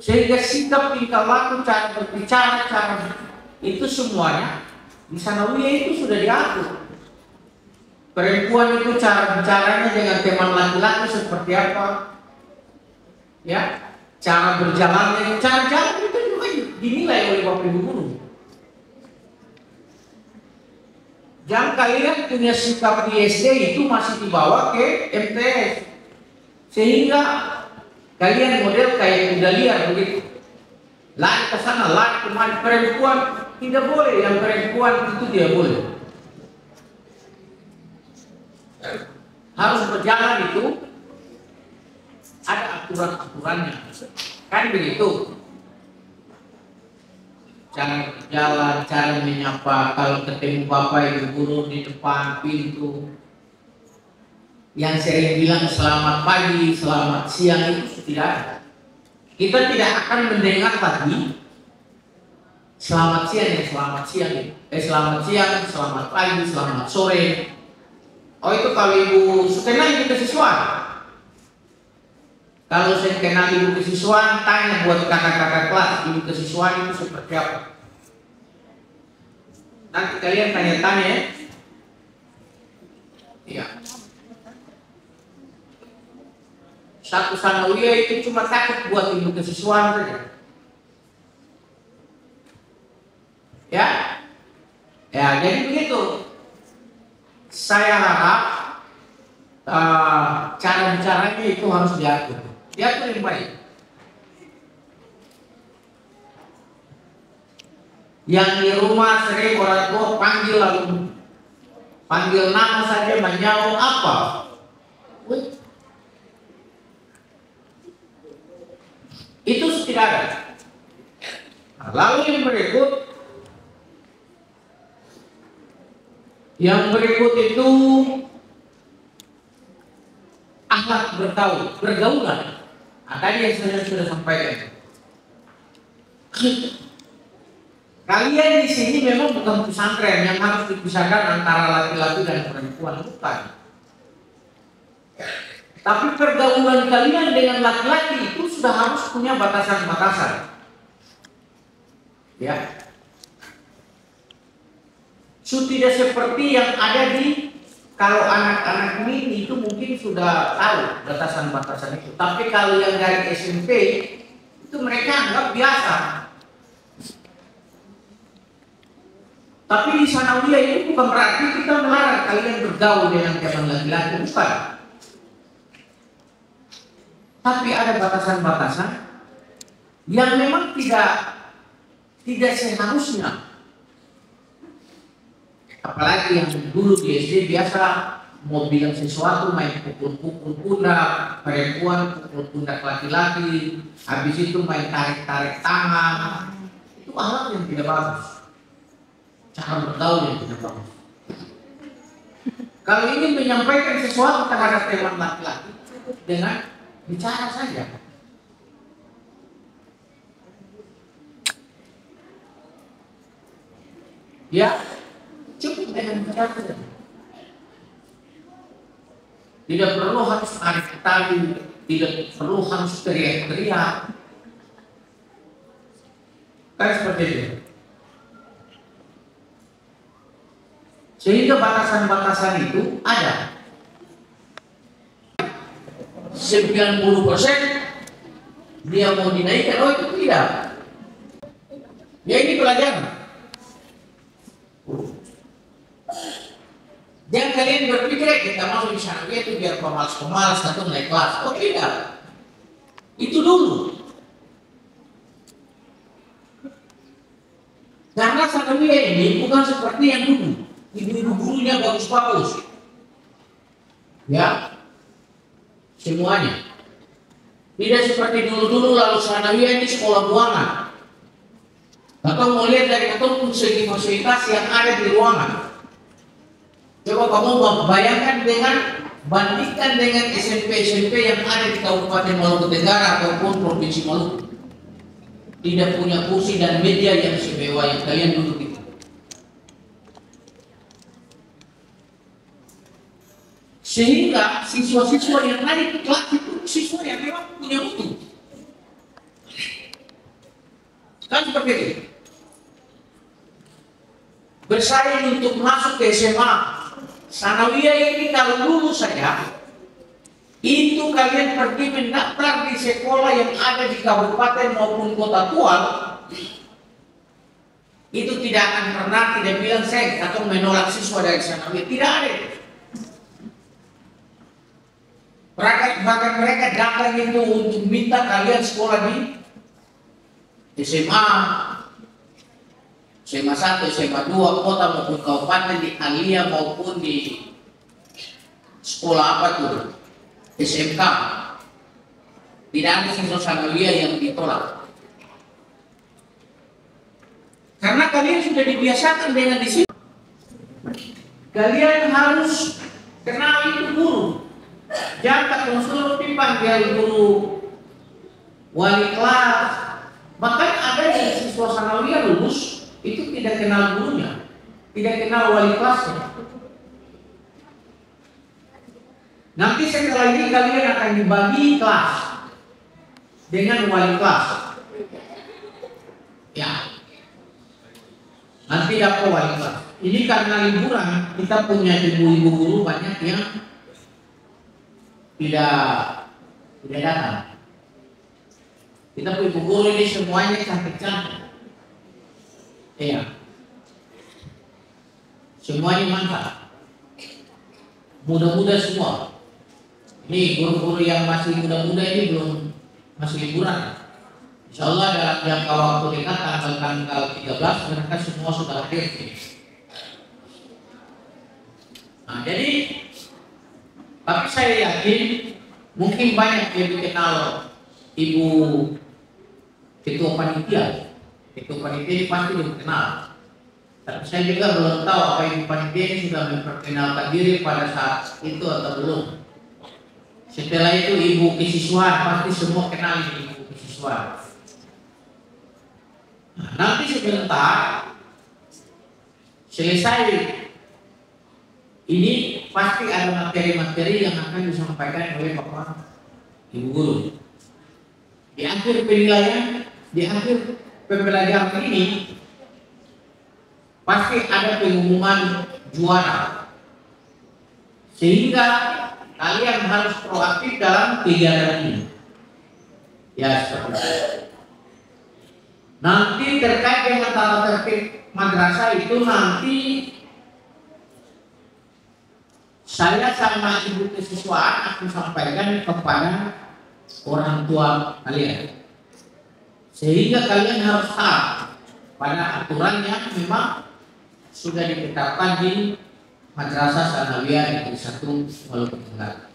Sehingga sikap tingkah laku, cara berbicara, cara itu semuanya di Sanawiyah itu sudah diatur. Perempuan itu cara bicaranya dengan teman laki-laki seperti apa, ya, cara berjalannya, cara jalan itu juga dinilai oleh Bapak Ibu guru. Jangan kalian punya sikap di SD itu masih dibawa ke MTS, sehingga kalian model kayak kuda liar begitu, lari ke sana, lari kemari. Perempuan tidak boleh, yang perempuan itu tidak boleh. Harus berjalan itu ada aturan-aturannya, kan begitu. Cara berjalan, cara menyapa, kalau ketemu Bapak Ibu guru di depan pintu, yang sering bilang selamat pagi, selamat siang itu tidak ada. Kita tidak akan mendengar lagi selamat siang ya, selamat siang ya. Selamat siang, selamat pagi, selamat sore. Oh itu kalau Ibu kenal Ibu kesiswaan. Kalau saya kenal Ibu kesiswaan, tanya buat kakak-kakak kelas, Ibu kesiswaan itu seperti apa? Nanti kalian tanya-tanya ya. Iya. Satu Sanawiyah itu cuma takut buat Ibu kesiswaan saja. Ya? Ya, jadi begitu. Saya harap cara bicaranya itu harus diatur. Diatur yang baik. Yang di rumah sering orang tua panggil lalu panggil nama saja menjauh apa? Itu tidak ada. Lalu yang berikut itu akhlak bergaulan. Tadi yang saya sudah sampaikan. Kalian di sini memang bukan pesantren yang harus dipisahkan antara laki-laki dan perempuan, bukan. Tapi pergaulan kalian dengan laki-laki itu sudah harus punya batasan-batasan. Ya. Tidak seperti yang ada di, kalau anak-anak ini itu mungkin sudah tahu batasan-batasan itu. Tapi kalau yang dari SMP itu mereka anggap biasa. Tapi di Sanawiyah itu bukan berarti kita melarang kalian bergaul dengan teman laki-laki, bukan. Tapi ada batasan-batasan yang memang tidak seharusnya. Apalagi yang dulu di SD biasa mau bilang sesuatu main pukul-pukul pundak perempuan, pukul pundak laki-laki, habis itu main tarik-tarik tangan. Itu hal yang tidak bagus. Cara bergaul yang tidak bagus. Kalau ingin menyampaikan sesuatu terhadap teman laki-laki, cukup dengan bicara saja. Ya, cukup dengan bicara saja. Tidak perlu harus tarik tali, tidak perlu harus teriak-teriak. Kan seperti itu. Sehingga batasan-batasan itu ada. 90% dia mau dinaikkan, oh itu tidak. Ya ini pelajaran. Jangan kalian berpikir kita masuk di sana itu biar pemalas-pemalas atau naik kelas. Oh tidak. Itu dulu. Karena Sanawiyah ini bukan seperti yang dulu. Ibu-ibu gurunya bagus-bagus. Ya. Semuanya. Tidak seperti dulu-dulu lalu Sanawiyah ini sekolah buangan. Atau mau lihat dari ataupun segi fasilitas yang ada di ruangan. Coba kamu bayangkan bandingkan dengan SMP-SMP yang ada di Kabupaten Maluku Tenggara ataupun Provinsi Maluku. Tidak punya kursi dan media yang semewah yang kalian duduk itu. Sehingga siswa-siswa yang ada di kelas itu siswa yang memang punya mutu. Kan seperti itu. Bersaing untuk masuk ke SMA Sanawiyah ini kalau lulus saja, itu kalian pergi mendaftar di sekolah yang ada di kabupaten maupun kota tua, itu tidak akan pernah tidak bilang saya atau menolak siswa dari Sanawiyah, tidak ada. Bahkan mereka datang itu untuk minta kalian sekolah di SMA 1, SMA 2, kota maupun kabupaten, di alia maupun di sekolah apa tuh, SMK. Tidak ada siswa Sanawiyah yang ditolak. Karena kalian sudah dibiasakan dengan di sini. Kalian harus kenal itu guru. Jangan suruh dipanggil guru wali kelas. Bahkan ada yang siswa Sanawiyah lulus itu tidak kenal gurunya, tidak kenal wali kelasnya. Nanti setelah ini kalian akan dibagi kelas dengan wali kelas. Ya, nanti dapat wali kelas. Ini karena liburan, kita punya ibu-ibu guru banyak yang tidak datang. Kita punya ibu guru ini semuanya cantik-cantik. Iya. Semuanya mantap. Muda-muda semua. Ini guru-guru yang masih muda-muda ini masih liburan. Insya Allah dalam jangka waktu dekat tanggal 13 mereka semua sudah hadir. Nah, jadi tapi saya yakin mungkin banyak yang dikenal ibu ketua panitia. Ketua panitia ini pasti dikenal. Tapi saya juga belum tahu apa ibu panitia ini sudah memperkenalkan diri pada saat itu atau belum. Setelah itu ibu kesiswaan pasti semua kenal ibu kesiswaan. Nah, nanti sebentar selesai ini pasti ada materi-materi yang akan disampaikan oleh Bapak Ibu Guru. Di akhir penilaian, di akhir pembelajaran ini pasti ada pengumuman juara. Sehingga kalian harus proaktif dalam kegiatan ini. Ya, seperti itu. Nanti terkait dengan tata tertib madrasah itu nanti saya sama ibu kesiswaan akan sampaikan kepada orang tua kalian. Sehingga kalian harus taat pada aturan yang memang sudah ditetapkan di Madrasah Sanawiyah Negeri 1 Maluku Tenggara.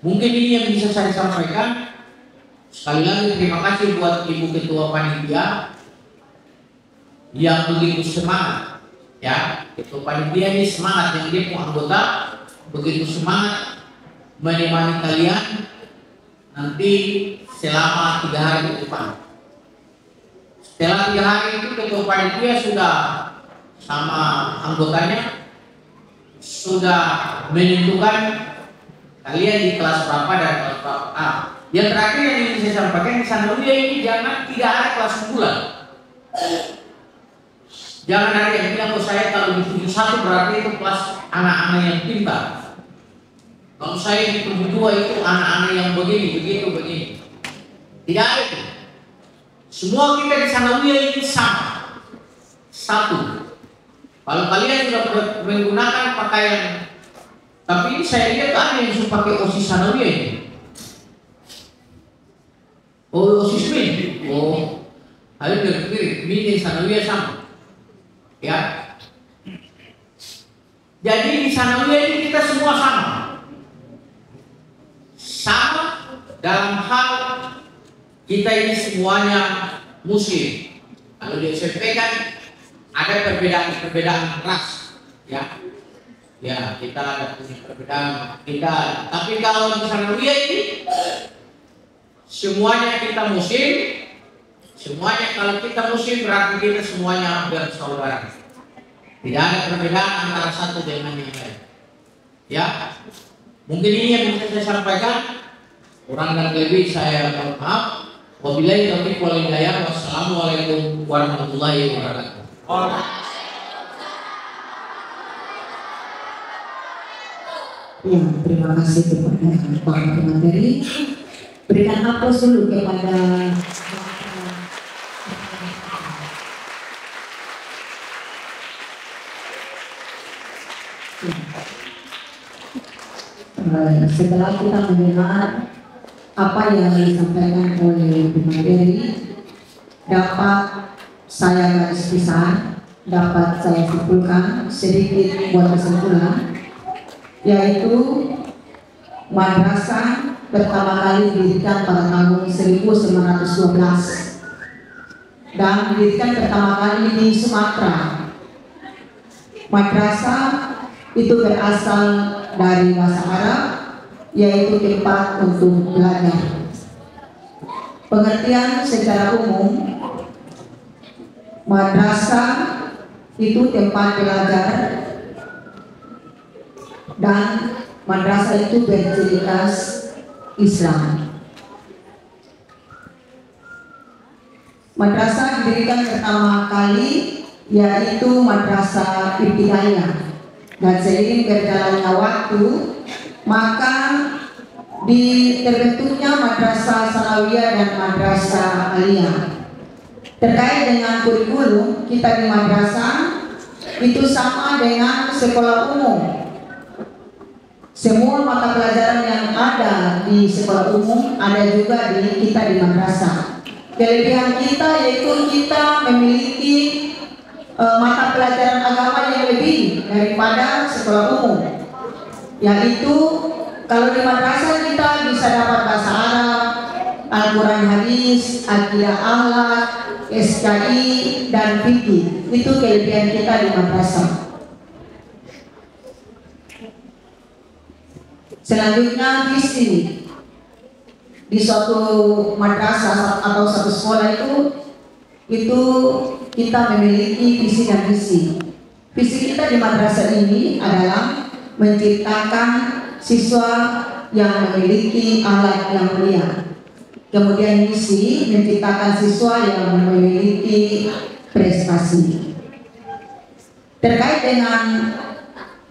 Mungkin ini yang bisa saya sampaikan. Sekali lagi terima kasih buat Ibu Ketua Panitia yang begitu semangat. Ya, Ketua Panitia ini semangat, yang dia mau anggota begitu semangat menemani kalian nanti selama 3 hari ke depan. Setelah 3 hari itu Ketua Panitia sudah sama anggotanya sudah menentukan kalian di kelas berapa dan kelas berapa. Yang terakhir yang ingin saya sampaikan di Sanawiyah ini tidak ada kelas unggulan. Jangan ada yang bilang ke saya kalau di 71 berarti itu kelas anak-anak yang pintar. Kalau saya di 72 itu anak-anak yang begini, begini. Tidak ada itu. Semua kita di Sanawiyah ini sama. Satu. Kalau kalian sudah menggunakan pakaian, tapi saya lihat ada yang suka pakai OSIS Sanawiyah ini. Oh, OSIS min. Oh, ada berpikir min Sanawiyah sama. Ya. Jadi di Sanawiyah ini kita semua sama. Sama dalam hal kita ini semuanya muslim. Kalau di SMP kan ada perbedaan ras, ya. Ya, kita ada punya perbedaan kita. Tapi kalau di Sanawiyah ini semuanya kita muslim. Semuanya kalau kita muslim berarti kita semuanya bersaudara. Tidak ada perbedaan antara satu dengan yang lain. Ya, mungkin ini yang bisa saya sampaikan. Kurang dan lebih saya mohon maaf. Wabillahi taufiq wal hidayah. Wassalamualaikum warahmatullahi wabarakatuh. Ya, terima kasih kepada Pak Pemateri. Berikan aplaus dulu kepada setelah kita mendengar apa yang disampaikan oleh pemateri, dapat saya garis besar, dapat saya simpulkan sedikit buat kesimpulan, yaitu madrasah pertama kali didirikan pada tahun 1912 dan didirikan pertama kali di Sumatera. Madrasah itu berasal dari bahasa Arab, yaitu tempat untuk belajar. Pengertian secara umum, madrasah itu tempat belajar dan madrasah itu berciri khas Islam. Madrasah didirikan pertama kali yaitu Madrasah Ibtidaiyah, dan seiring berjalannya waktu maka terbentuknya Madrasah Sanawiyah dan Madrasah Aliyah. Terkait dengan kurikulum, kita di madrasah itu sama dengan sekolah umum. Semua mata pelajaran yang ada di sekolah umum ada juga di kita di madrasah. Kelebihan kita yaitu kita memiliki mata pelajaran agama yang lebih daripada sekolah umum. Yaitu kalau di madrasah kita bisa dapat bahasa Arab, Al-Quran hadis, akidah akhlak, SKI dan fikih. Itu kelebihan kita di madrasah. Selanjutnya visi di suatu madrasah atau satu sekolah itu kita memiliki visi dan misi. Visi kita di madrasah ini adalah menciptakan siswa yang memiliki akhlak yang mulia. Kemudian misi menciptakan siswa yang memiliki prestasi. Terkait dengan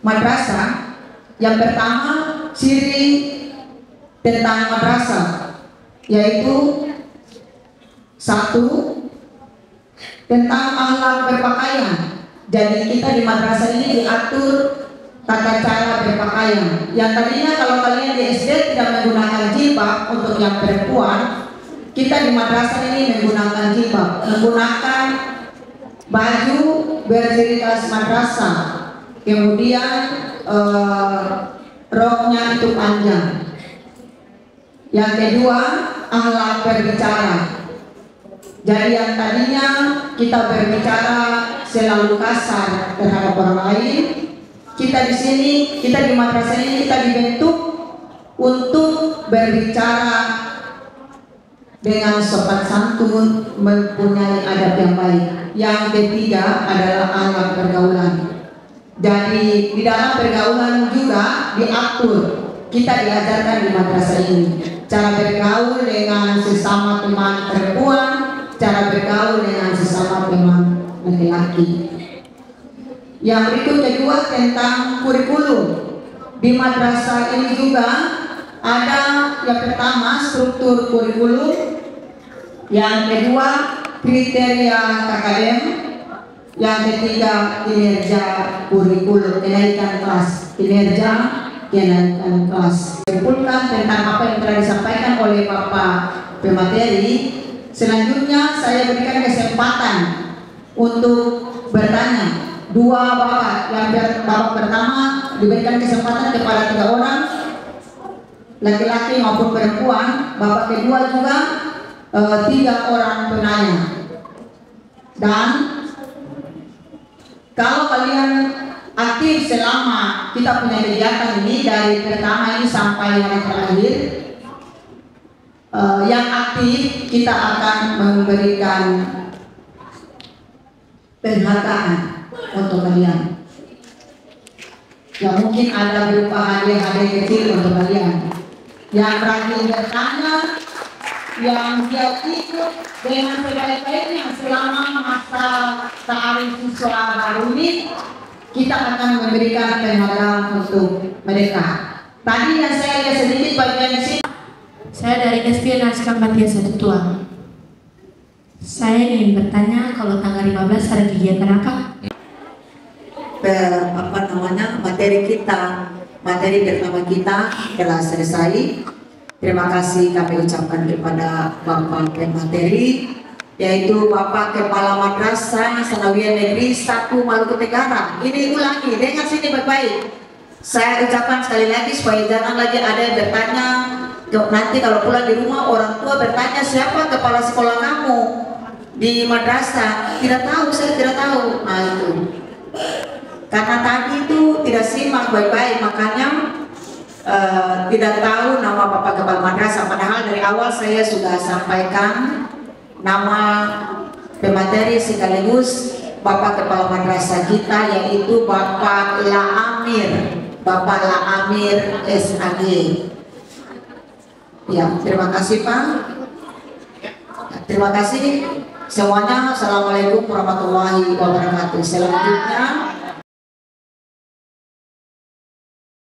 madrasah, yang pertama ciri tentang madrasah yaitu satu, tentang akhlak berpakaian. Jadi kita di madrasah ini diatur tata cara berpakaian. Yang tadinya kalau kalian di SD tidak menggunakan jilbab untuk yang perempuan, kita di madrasah ini menggunakan jilbab, menggunakan baju berciri khas madrasah. Kemudian roknya itu panjang. Yang kedua, akhlak berbicara. Jadi yang tadinya kita berbicara selalu kasar terhadap orang lain, kita di sini, kita di madrasah ini kita dibentuk untuk berbicara dengan sopan santun, mempunyai adab yang baik. Yang ketiga adalah akhlak pergaulan. Jadi di dalam pergaulan juga diatur. Kita diajarkan di madrasah ini cara bergaul dengan sesama teman perempuan, cara bergaul dengan sesama teman laki-laki. Yang berikut kedua tentang kurikulum. Di madrasah ini juga ada yang pertama struktur kurikulum, yang kedua kriteria KKM, yang ketiga kinerja kurikulum, kenaikan kelas, kinerja kenaikan kelas. Simpulkan tentang apa yang telah disampaikan oleh Bapak pemateri. Selanjutnya saya berikan kesempatan untuk bertanya. Dua bapak, yang bapak pertama diberikan kesempatan kepada 3 orang, laki-laki maupun perempuan. Bapak kedua juga 3 orang penanya. Dan kalau kalian aktif selama kita punya kegiatan ini dari pertama ini sampai hari terakhir, yang aktif kita akan memberikan penghargaan untuk kalian. Ya mungkin ada berupa hadiah-hadiah kecil untuk kalian. Yang rajin bertanya yang dia ikut dengan sebaik-baiknya selama masa ta'arif siswa baru ini, kita akan memberikan penghargaan untuk mereka. Tadi yang saya lihat sedikit bagian di sini. Saya dari SP Naskah Matia Satu Tua. Saya ingin bertanya kalau tanggal 15 ada kegiatan apa? Materi pertama kita telah selesai. Terima kasih kami ucapkan kepada Bapak Pemateri, yaitu Bapak Kepala Madrasah Sanawiyah Negeri 1 Maluku Tenggara. Ini ulangi, dengar sini baik-baik. Saya ucapkan sekali lagi supaya jangan lagi ada yang bertanya nanti kalau pulang di rumah orang tua bertanya siapa kepala sekolah kamu di madrasah. Tidak tahu, saya tidak tahu. Nah itu karena tadi itu tidak simak baik-baik, makanya tidak tahu nama Bapak Kepala Madrasah. Padahal dari awal saya sudah sampaikan nama pemateri sekaligus Bapak Kepala Madrasah kita, yaitu Bapak Laamir SAG. Ya, terima kasih Pak. Terima kasih semuanya. Assalamualaikum warahmatullahi wabarakatuh. Selanjutnya